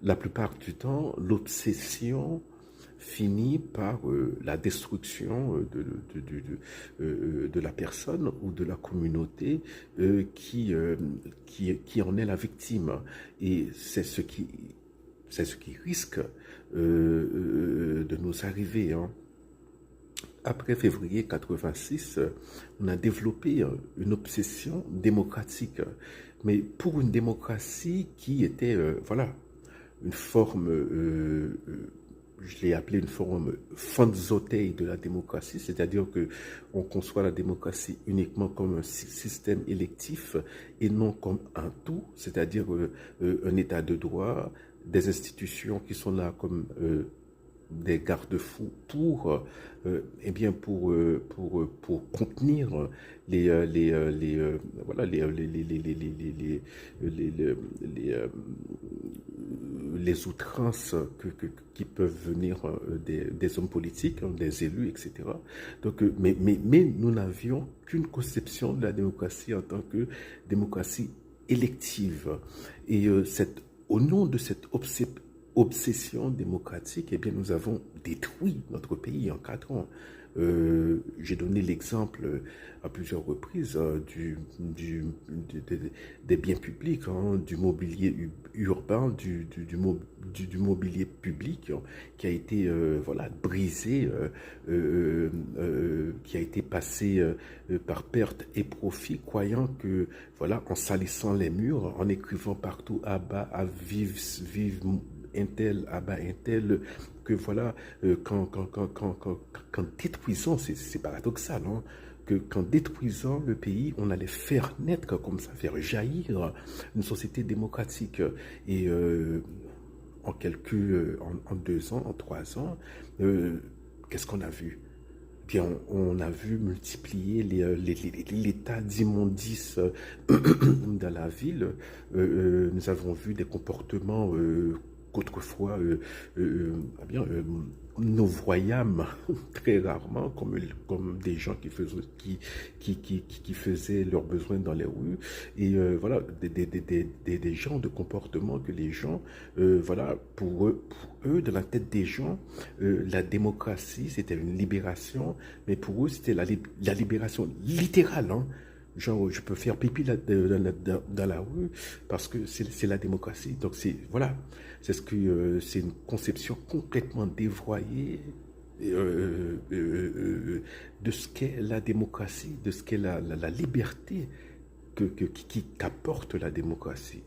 la plupart du temps, l'obsession finit par la destruction de la personne ou de la communauté qui en est la victime. Et c'est ce qui risque de nous arriver, hein. Après février 86, on a développé une obsession démocratique, mais pour une démocratie qui était, voilà, une forme, je l'ai appelé une forme fanzotei de la démocratie, c'est-à-dire que on conçoit la démocratie uniquement comme un système électif et non comme un tout, c'est-à-dire un état de droit, des institutions qui sont là comme des garde-fous pour, eh bien pour contenir voilà, les outrances qui peuvent venir des hommes politiques, hein, des élus, etc. Donc, mais nous n'avions qu'une conception de la démocratie en tant que démocratie élective. Et au nom de cette obsession démocratique, eh bien, nous avons détruit notre pays en 4 ans. J'ai donné l'exemple à plusieurs reprises des biens publics, hein, du mobilier urbain, du mobilier public, hein, qui a été voilà, brisé, qui a été passé par perte et profit, croyant que, voilà, en salissant les murs, en écrivant partout à bas, à vive, vive un tel, à bas un tel, que voilà, qu'en détruisant, c'est paradoxal, hein, qu'en détruisant le pays, on allait faire naître comme ça, faire jaillir une société démocratique. Et en 2 ans, en 3 ans, qu'est-ce qu'on a vu? Bien, on a vu multiplier l'état d'immondice dans la ville. Nous avons vu des comportements qu'autrefois eh bien, nous voyâmes très rarement comme des gens qui faisaient leurs besoins dans les rues. Et voilà, des genres de comportements que les gens, voilà, pour eux, dans la tête des gens, la démocratie, c'était une libération, mais pour eux, c'était la libération littérale, hein. Genre, je peux faire pipi dans la rue parce que c'est la démocratie. Donc, voilà, c'est une conception complètement dévoyée de ce qu'est la démocratie, de ce qu'est la liberté qu'apporte la démocratie.